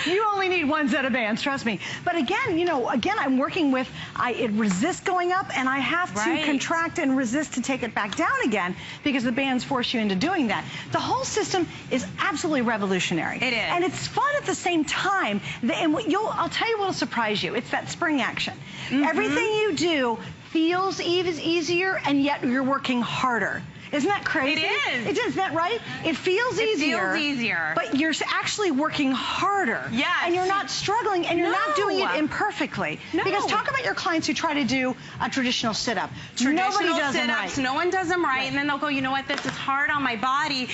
[SPEAKER 1] You only need 1 set of bands, trust me. But again, you know, I'm working with, it resists going up, and I have to contract and resist to take it back down again because the bands force you into doing that. The whole system is absolutely revolutionary.
[SPEAKER 2] It is.
[SPEAKER 1] And it's fun at the same time. And I'll tell you what will surprise you. It's that spring action. Everything you do feels easier, and yet you're working harder. Isn't that crazy?
[SPEAKER 2] It is.
[SPEAKER 1] Isn't that right? It feels easier.
[SPEAKER 2] It feels easier.
[SPEAKER 1] But you're actually working harder.
[SPEAKER 2] Yes.
[SPEAKER 1] And you're not struggling, and you're not doing it imperfectly.
[SPEAKER 2] No.
[SPEAKER 1] Because talk about your clients who try to do a traditional sit-up. Nobody does them right.
[SPEAKER 2] No one does them right, and then they'll go, you know what, this is hard on my body.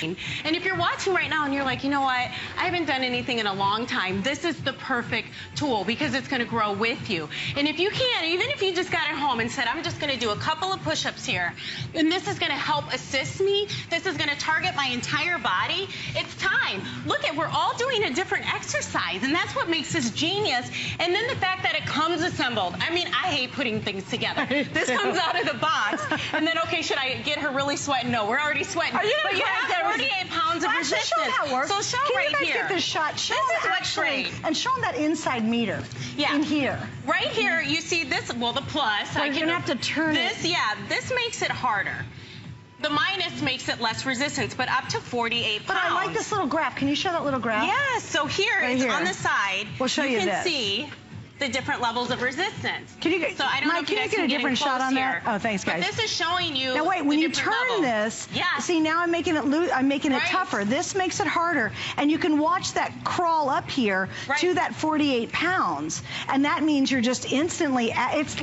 [SPEAKER 2] And if you're watching right now and you're like, you know what, I haven't done anything in a long time, this is the perfect tool because it's going to grow with you. And if you can't, even if you just got at home and said, I'm just going to do a couple of push-ups here, and this is going to help assist me, this is going to target my entire body, it's time. Look at, we're all doing a different exercise, and that's what makes this genius. And then the fact that it comes assembled. I mean, I hate putting things together. This comes out of the box, and then, okay, should I get her really sweating? No, we're already sweating. But you have 48 pounds of resistance.
[SPEAKER 1] Show how it works.
[SPEAKER 2] So show
[SPEAKER 1] Can
[SPEAKER 2] right
[SPEAKER 1] you guys
[SPEAKER 2] here.
[SPEAKER 1] get this shot? Show
[SPEAKER 2] this is
[SPEAKER 1] actually,
[SPEAKER 2] great.
[SPEAKER 1] and show them that inside meter in here.
[SPEAKER 2] Right here, you see this, well, the plus.
[SPEAKER 1] So you're going to have to turn
[SPEAKER 2] this,
[SPEAKER 1] it.
[SPEAKER 2] Yeah, this makes it harder. The minus makes it less resistance, but up to 48 pounds.
[SPEAKER 1] But I like this little graph. Can you show that little graph?
[SPEAKER 2] Yes, so here,
[SPEAKER 1] right
[SPEAKER 2] it's
[SPEAKER 1] here.
[SPEAKER 2] On the side.
[SPEAKER 1] We'll show you
[SPEAKER 2] can
[SPEAKER 1] this.
[SPEAKER 2] See the different levels of resistance.
[SPEAKER 1] Can you get,
[SPEAKER 2] so I don't know if you guys
[SPEAKER 1] get a different shot on
[SPEAKER 2] here.
[SPEAKER 1] that? Oh, thanks, guys.
[SPEAKER 2] But this is showing you.
[SPEAKER 1] Now wait, when you
[SPEAKER 2] different
[SPEAKER 1] turn
[SPEAKER 2] levels.
[SPEAKER 1] this, see now I'm making it I'm making it tougher. This makes it harder, and you can watch that crawl up here to that 48 pounds, and that means you're just instantly. It's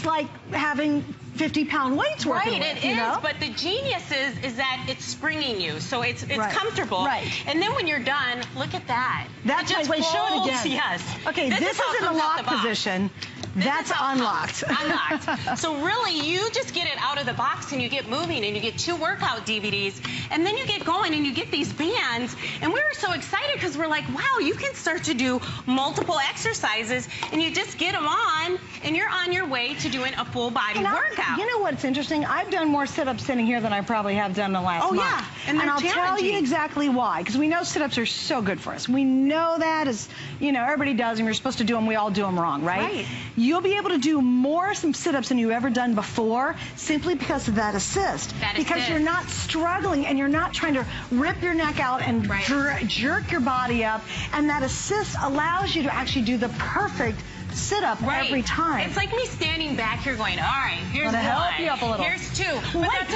[SPEAKER 1] like having 50-pound weights working with,
[SPEAKER 2] it is, but the genius is that it's springing you, so it's comfortable.
[SPEAKER 1] Right.
[SPEAKER 2] And then when you're done, look at that.
[SPEAKER 1] That's
[SPEAKER 2] just
[SPEAKER 1] wait, show it again.
[SPEAKER 2] Yes.
[SPEAKER 1] Okay, this is in the lock position. That's unlocked.
[SPEAKER 2] Unlocked. So really, you just get it out of the box and you get moving and you get 2 workout DVDs and then you get going and you get these bands. And we were so excited because we're like, wow, you can start to do multiple exercises and you just get them on and you're on your way to doing a full body workout.
[SPEAKER 1] You know what's interesting? I've done more sit-ups sitting here than I probably have done in the last month.
[SPEAKER 2] Yeah. And
[SPEAKER 1] I'll tell you exactly why. Because we know sit-ups are so good for us. We know that as, you know, everybody does them. You're supposed to do them. We all do them wrong, right? You'll be able to do more sit-ups than you've ever done before simply because of that assist. Because you're not struggling and you're not trying to rip your neck out and jerk your body up. And that assist allows you to actually do the perfect sit-up every time.
[SPEAKER 2] It's like me standing back here going, all right, here's 1.
[SPEAKER 1] Help you up a little.
[SPEAKER 2] Here's 2.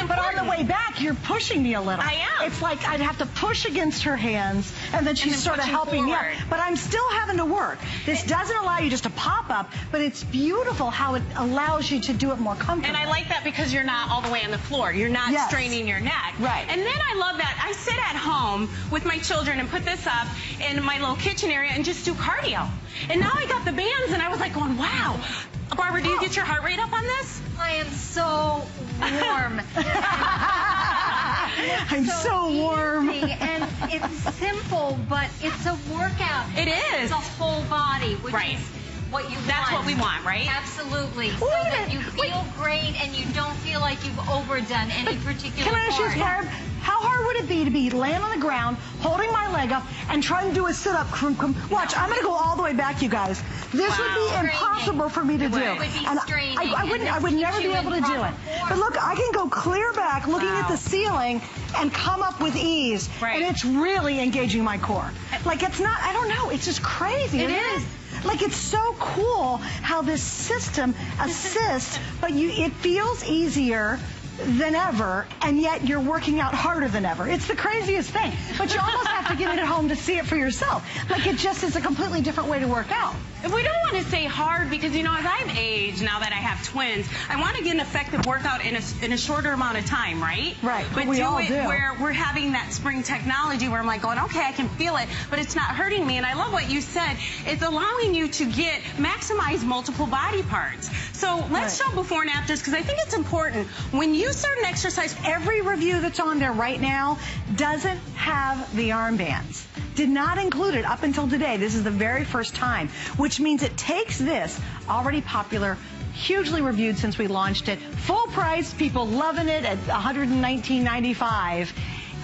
[SPEAKER 1] But on the way back, you're pushing me a little.
[SPEAKER 2] I am.
[SPEAKER 1] It's like I'd have to push against her hands, and then she's sort of helping me up. But I'm still having to work. This doesn't allow you just to pop up, but it's beautiful how it allows you to do it more comfortably.
[SPEAKER 2] And I like that because you're not all the way on the floor. You're not straining your neck.
[SPEAKER 1] Right.
[SPEAKER 2] And then I love that. I sit at home with my children and put this up in my little kitchen area and just do cardio. And now I got the bands, and I was like going, wow. Barbara, do you get your heart rate up on this?
[SPEAKER 3] I am so warm.
[SPEAKER 1] I'm so warm.
[SPEAKER 3] And it's simple, but it's a workout.
[SPEAKER 2] It is.
[SPEAKER 3] It's a whole body, which is what you want.
[SPEAKER 2] That's what we want, right?
[SPEAKER 3] Absolutely. So that you feel great and you don't feel like you've overdone any particular
[SPEAKER 1] Can I ask you, Barb, how hard would it be to be laying on the ground, holding my leg up, and trying to do a sit-up? Watch, I'm going to go all the way back, you guys. This would be impossible for me to do.
[SPEAKER 3] It would be straining.
[SPEAKER 1] I would never be able to do it. But look, I can go clear back, looking at the ceiling, and come up with ease. And it's really engaging my core. Like, it's not, I don't know, it's just crazy.
[SPEAKER 3] It is.
[SPEAKER 1] Like, it's so cool how this system assists, but it feels easier than ever, and yet you're working out harder than ever. It's the craziest thing. But you almost have to get it at home to see it for yourself. Like, it just is a completely different way to work out.
[SPEAKER 2] We don't want to say hard because, you know, as I've aged, now that I have twins, I want to get an effective workout in a shorter amount of time, right?
[SPEAKER 1] Right,
[SPEAKER 2] but
[SPEAKER 1] we all do.
[SPEAKER 2] Where we're having that spring technology where I'm like going, okay, I can feel it, but it's not hurting me. And I love what you said. It's allowing you to maximize multiple body parts. So let's show before and afters, because I think it's important. When you start an exercise,
[SPEAKER 1] every review that's on there right now doesn't have the armbands. Did not include it up until today. This is the very first time, which means it takes this already popular, hugely reviewed since we launched it, full price, people loving it at $119.95,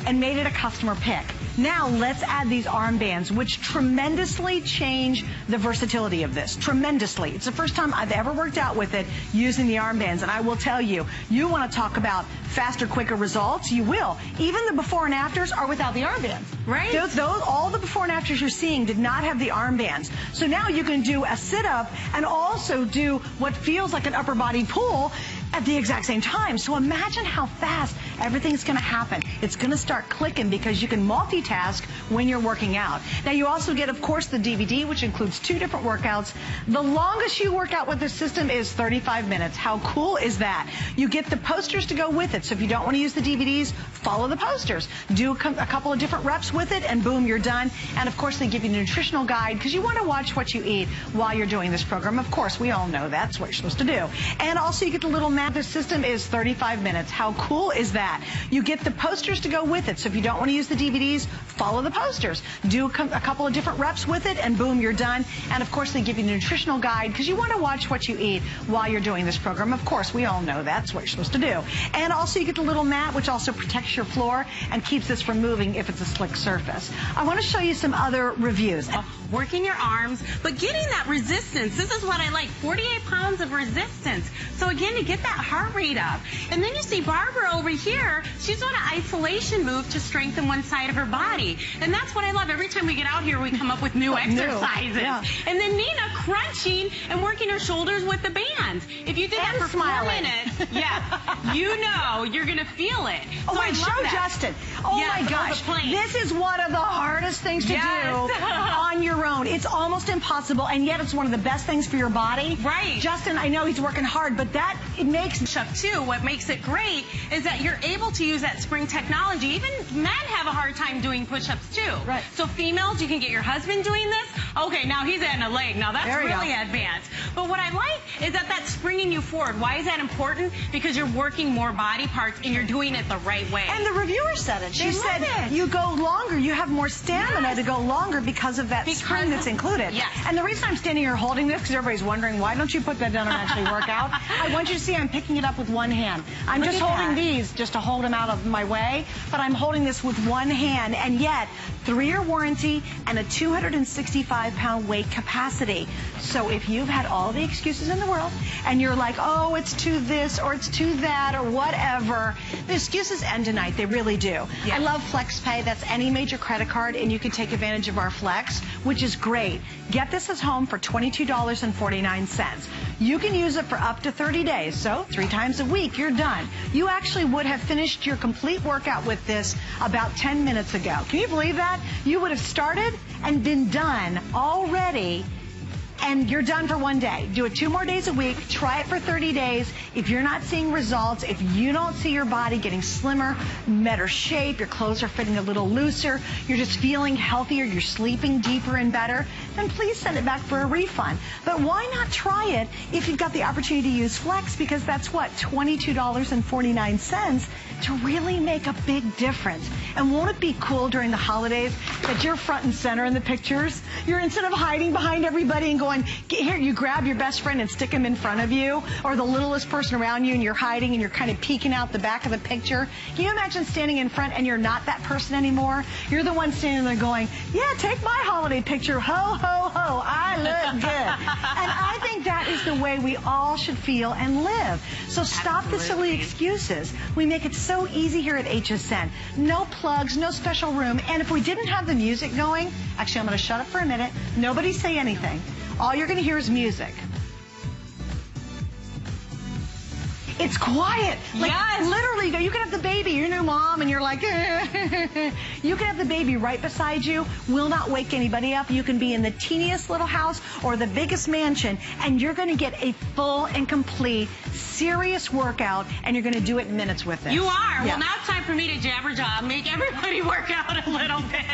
[SPEAKER 1] and made it a customer pick. Now let's add these armbands, which tremendously change the versatility of this. Tremendously. It's the first time I've ever worked out with it using the armbands, and I will tell you, you want to talk about faster, quicker results, you will. Even the before and afters are without the armbands.
[SPEAKER 2] Right.
[SPEAKER 1] All the before and afters you're seeing did not have the armbands. So now you can do a sit-up and also do what feels like an upper body pull at the exact same time. So imagine how fast everything's going to happen. It's going to start clicking because you can multitask when you're working out. Now you also get, of course, the DVD, which includes 2 different workouts. The longest you work out with this system is 35 minutes. How cool is that? You get the posters to go with it. So if you don't want to use the DVDs, follow the posters. Do a couple of different reps with it, and boom, you're done. And of course, they give you a nutritional guide because you want to watch what you eat while you're doing this program. Of course, we all know that's what you're supposed to do. And also, you get the little map. This system is 35 minutes. How cool is that? You get the posters to go with it. So if you don't want to use the DVDs, follow the posters. Do a couple of different reps with it, and boom, you're done. And of course, they give you a nutritional guide because you want to watch what you eat while you're doing this program. Of course, we all know that's what you're supposed to do. And also, you get the little mat, which also protects your floor and keeps this from moving if it's a slick surface. I want to show you some other reviews.
[SPEAKER 2] working your arms, but getting that resistance. This is what I like, 48 pounds of resistance. So again, to get that heart rate up. And then you see Barbara over here, she's doing an isolation move to strengthen one side of her body. And that's what I love. Every time we get out here, we come up with new exercises.
[SPEAKER 1] Yeah.
[SPEAKER 2] And then Nina crunching and working her shoulders with the band. If you did that for 4 minutes, yeah, you know you're going to feel it.
[SPEAKER 1] Oh,
[SPEAKER 2] So
[SPEAKER 1] wait,
[SPEAKER 2] I love
[SPEAKER 1] show
[SPEAKER 2] that.
[SPEAKER 1] Justin. Oh
[SPEAKER 2] Yes,
[SPEAKER 1] my
[SPEAKER 2] on the
[SPEAKER 1] gosh.
[SPEAKER 2] plane.
[SPEAKER 1] This is one of the hardest things to do on your own. It's almost impossible, and yet it's one of the best things for your body.
[SPEAKER 2] Right.
[SPEAKER 1] Justin, I know he's working hard, but it makes
[SPEAKER 2] Push-up too, what makes it great is that you're able to use that spring technology. Even men have a hard time doing push-ups too.
[SPEAKER 1] Right.
[SPEAKER 2] So females, you can get your husband doing this. Okay, now he's adding a leg. Now that's really advanced. But what I like is that that's springing you forward. Why is that important? Because you're working more body parts and you're doing it the right way.
[SPEAKER 1] And the reviewer said it. She said
[SPEAKER 2] it.
[SPEAKER 1] you go longer, you have more stamina to go longer because of that spring that's included.
[SPEAKER 2] Yes.
[SPEAKER 1] And the reason I'm standing here holding this, because everybody's wondering, why don't you put that down and actually work out? I want you to see I'm picking it up with one hand. I'm just holding these just to hold them out of my way, but I'm holding this with one hand, and yet 3-year warranty and a 265-pound weight capacity. So if you've had all the excuses in the world and you're like, oh, it's too this or it's too that or whatever, the excuses end tonight. They really do.
[SPEAKER 2] Yes.
[SPEAKER 1] I love FlexPay. That's any major credit card, and you can take advantage of our Flex, which is great. Get this at home for $22.49. You can use it for up to 30 days, so 3 times a week, you're done. You actually would have finished your complete workout with this about 10 minutes ago. Can you believe that? You would have started and been done already, and you're done for one day. Do it 2 more days a week. Try it for 30 days. If you're not seeing results, if you don't see your body getting slimmer, better shape, your clothes are fitting a little looser, you're just feeling healthier, you're sleeping deeper and better, then please send it back for a refund. But why not try it if you've got the opportunity to use Flex? Because that's what, $22.49 to really make a big difference. And won't it be cool during the holidays that you're front and center in the pictures? You're, instead of hiding behind everybody and going, here, you grab your best friend and stick him in front of you, or the littlest person around you, and you're hiding and you're kind of peeking out the back of the picture. Can you imagine standing in front and you're not that person anymore? You're the one standing there going, yeah, take my holiday picture. Ho, ho, ho, I look good. And I think that is the way we all should feel and live. So stop the silly excuses. We make it so easy here at HSN. No plugs, no special room. And if we didn't have the music going, actually, I'm going to shut up for a minute. Nobody say anything. All you're going to hear is music. It's quiet. Like, literally, you can have the baby, your new mom, and you're like, you can have the baby right beside you, will not wake anybody up. You can be in the teeniest little house or the biggest mansion, and you're going to get a full and complete, serious workout, and you're going to do it in minutes with it.
[SPEAKER 2] You are. Yeah. Well, now it's time for me to jabber-jaw, make everybody work out a little bit.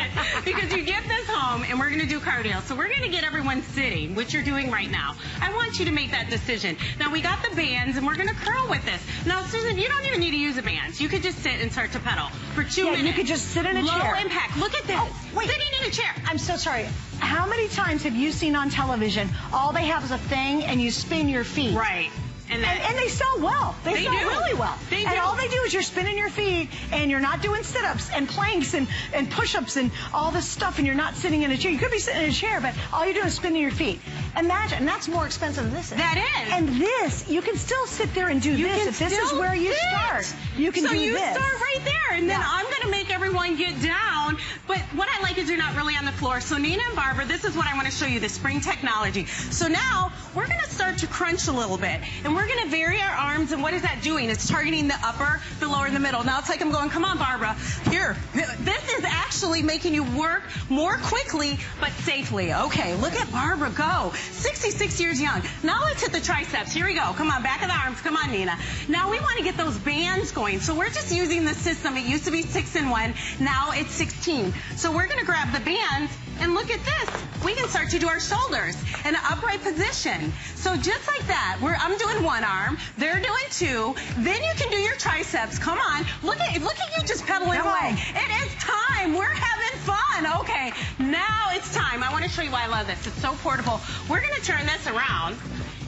[SPEAKER 2] Because you get this home, and we're going to do cardio. So we're going to get everyone sitting, which you're doing right now. I want you to make that decision. Now, we got the bands, and we're going to curl with this. Now, Susan, you don't even need to use the bands. You could just sit and start to pedal for 2 minutes.
[SPEAKER 1] You could just sit in a chair.
[SPEAKER 2] Low impact. Look at this.
[SPEAKER 1] Oh, wait.
[SPEAKER 2] Sitting in a chair.
[SPEAKER 1] I'm so sorry. How many times have you seen on television, all they have is a thing and you spin your feet?
[SPEAKER 2] Right. And
[SPEAKER 1] they sell well. They sell really well.
[SPEAKER 2] They
[SPEAKER 1] and
[SPEAKER 2] do.
[SPEAKER 1] all they do is you're spinning your feet and you're not doing sit-ups and planks and push-ups and all this stuff, and you're not sitting in a chair. You could be sitting in a chair, but all you're doing is spinning your feet. Imagine, and that's more expensive than this is.
[SPEAKER 2] That is.
[SPEAKER 1] And this, you can still sit there and do this. If this is where you start, you can do this.
[SPEAKER 2] So you start right there, and then I'm going to make everyone get down. But what I like is you're not really on the floor. So Nina and Barbara, this is what I want to show you, the spring technology. So now we're going to start to crunch a little bit, and we're going to vary our arms. And what is that doing? It's targeting the upper, the lower, and the middle. Now it's like I'm going, come on, Barbara. Here. This is actually making you work more quickly, but safely. Okay, look at Barbara go. 66 years young. Now let's hit the triceps. Here we go. Come on, back of the arms. Come on, Nina. Now we want to get those bands going. So we're just using the system. It used to be 6 in 1. Now it's 16. So we're going to grab the bands, and look at this. We can start to do our shoulders in an upright position. So just like that, I'm doing one arm. They're doing 2. Then you can do your triceps. Come on. Look at you just pedaling away. It is time. We're having fun. Okay, now it's time. I want to show you why I love this. It's so portable. We're going to turn this around.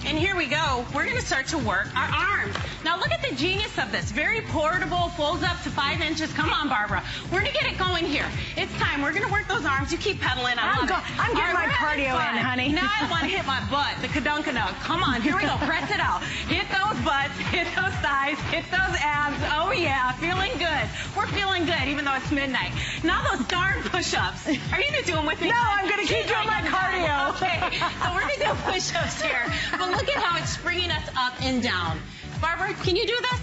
[SPEAKER 2] And here we go. We're going to start to work our arms. Now look at the genius of this. Very portable, folds up to 5 inches. Come on, Barbara. We're going to get it going here. It's time. We're going to work those arms. You keep pedaling.
[SPEAKER 1] I'm getting my cardio in, honey.
[SPEAKER 2] Now I want to hit my butt, the kadunkadunk. Come on, here we go. Press it out. Hit those butts, hit those thighs, hit those abs. Oh yeah, feeling good. We're feeling good, even though it's midnight. Now those darn push-ups. Are you going to do them with me?
[SPEAKER 1] No, I'm going to keep doing my cardio.
[SPEAKER 2] Okay, so we're going to do push-ups here. But look at how it's springing us up and down. Barbara, can you do this?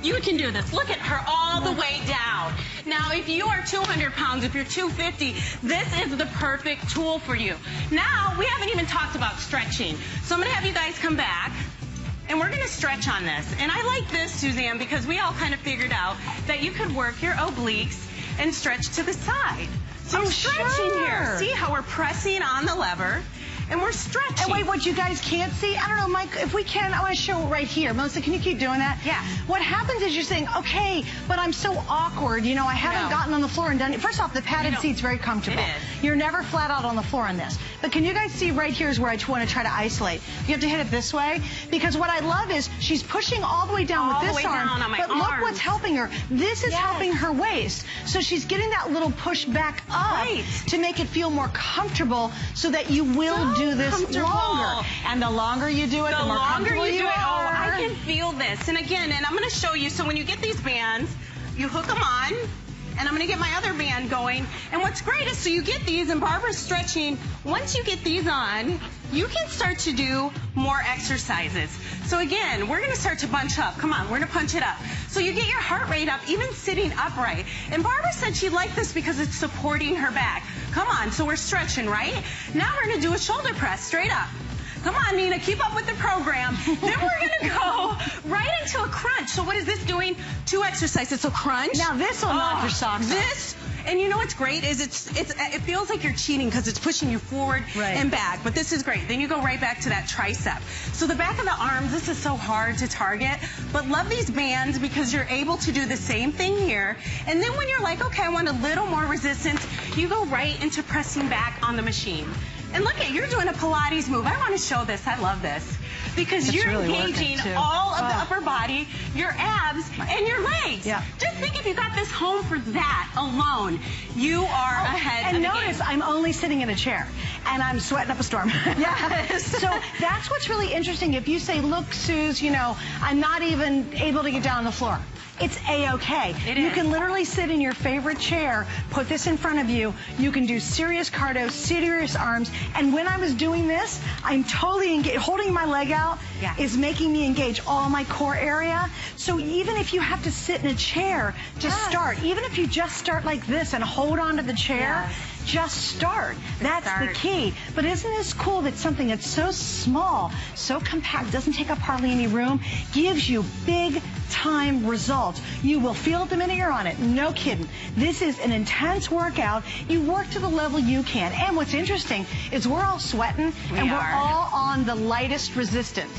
[SPEAKER 2] You can do this. Look at her all the way down. Now, if you are 200 pounds, if you're 250, this is the perfect tool for you. Now, we haven't even talked about stretching. So I'm going to have you guys come back, and we're going to stretch on this. And I like this, Suzanne, because we all kind of figured out that you could work your obliques and stretch to the side. So we're stretching here. See how we're pressing on the lever? And we're stretching.
[SPEAKER 1] And wait, what you guys can't see? I don't know, Mike, if we can, I want to show it right here. Melissa, can you keep doing that?
[SPEAKER 2] Yeah.
[SPEAKER 1] What happens is you're saying, okay, but I'm so awkward. You know, I haven't gotten on the floor and done it. First off, the padded seat's very comfortable.
[SPEAKER 2] It is.
[SPEAKER 1] You're never flat out on the floor on this. But can you guys see right here is where I want to try to isolate. You have to hit it this way. Because what I love is she's pushing all the way down with this arm. But look what's helping her. This is helping her waist. So she's getting that little push back up to make it feel more comfortable so that you will do this longer. And the longer you do it, the more comfortable you are.
[SPEAKER 2] Oh, I can feel this. And again, and I'm going to show you. So when you get these bands, you hook them on. And I'm going to get my other band going. And what's great is, so you get these, and Barbara's stretching. Once you get these on, you can start to do more exercises. So again, we're going to start to bunch up. Come on, we're going to punch it up. So you get your heart rate up, even sitting upright. And Barbara said she liked this because it's supporting her back. Come on, so we're stretching, right? Now we're going to do a shoulder press, straight up. Come on, Nina, keep up with the program. Then we're going to go right into a crunch. So what is this doing? 2 exercises. So crunch.
[SPEAKER 1] Now this will knock your socks off.
[SPEAKER 2] And you know what's great is it feels like you're cheating because it's pushing you forward and back. But this is great. Then you go right back to that tricep. So the back of the arms, this is so hard to target. But love these bands because you're able to do the same thing here. And then when you're like, okay, I want a little more resistance, you go right into pressing back on the machine. And look at, you're doing a Pilates move. I want to show this. I love this. Because you're really engaging all of the upper body, your abs, and your legs. Yeah. Just think if you got this home for that alone, you are ahead of the game.
[SPEAKER 1] And notice, I'm only sitting in a chair, and I'm sweating up a storm. Yes. So that's what's really interesting. If you say, look, Suze, you know, I'm not even able to get down on the floor. It's A-okay. You can literally sit in your favorite chair, put this in front of you. You can do serious cardio, serious arms. And when I was doing this, I'm totally engaged. Holding my leg out is making me engage all my core area. So even if you have to sit in a chair to start, even if you just start like this and hold on to the chair, just start. That's the key. But isn't this cool that something that's so small, so compact, doesn't take up hardly any room, gives you big time results? You will feel it the minute you're on it. No kidding. This is an intense workout. You work to the level you can. And what's interesting is we're all sweating and we're all on the lightest resistance.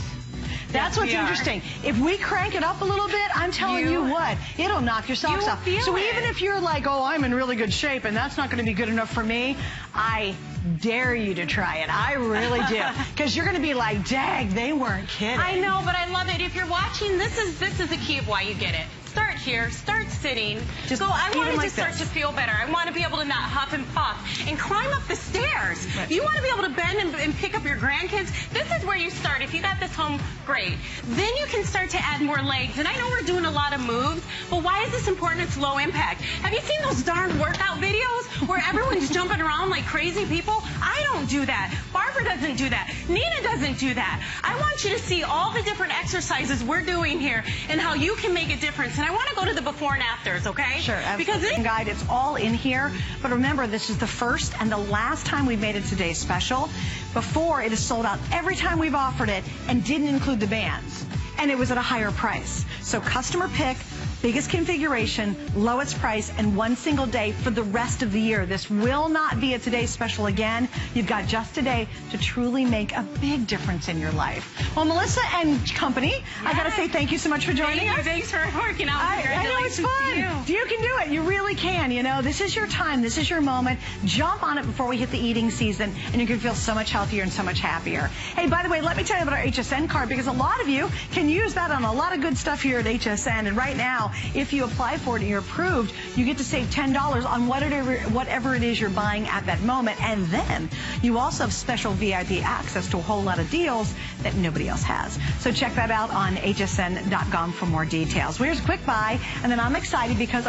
[SPEAKER 1] That's what's interesting. If we crank it up a little bit, I'm telling you what, it'll knock your socks off. So even if you're like, oh, I'm in really good shape and that's not going to be good enough for me, I dare you to try it. I really do. Because you're going to be like, dang, they weren't kidding.
[SPEAKER 2] I know, but I love it. If you're watching, this is the key of why you get it. Start here, start sitting. Just I want it to start to feel better. I want to be able to not huff and puff and climb up the stairs. You want to be able to bend and pick up your grandkids. This is where you start. If you got this home, great. Then you can start to add more legs. And I know we're doing a lot of moves, but why is this important? It's low impact. Have you seen those darn workout videos where everyone's jumping around like crazy people? I don't do that. Barbara doesn't do that. Nina doesn't do that. I want you to see all the different exercises we're doing here and how you can make a difference. And I want to go to the before and afters, okay?
[SPEAKER 1] Sure, absolutely. Because this guide, it's all in here. But remember, this is the first and the last time we've made it today's special. Before, it is sold out every time we've offered it and didn't include the bands. And it was at a higher price. So customer pick, Biggest configuration, lowest price, and one single day for the rest of the year. This will not be a today's special again. You've got just today to truly make a big difference in your life. Well, Melissa and company, yes. I got to say thank you so much for joining us.
[SPEAKER 2] Thanks for working out.
[SPEAKER 1] I know it's fun. You can do it. You really can. You know, this is your time. This is your moment. Jump on it before we hit the eating season, and you're going to feel so much healthier and so much happier. Hey, by the way, let me tell you about our HSN card, because a lot of you can use that on a lot of good stuff here at HSN. And right now, if you apply for it and you're approved, you get to save $10 on whatever it is you're buying at that moment. And then you also have special VIP access to a whole lot of deals that nobody else has. So check that out on hsn.com for more details. Well, here's a quick buy, and then I'm excited because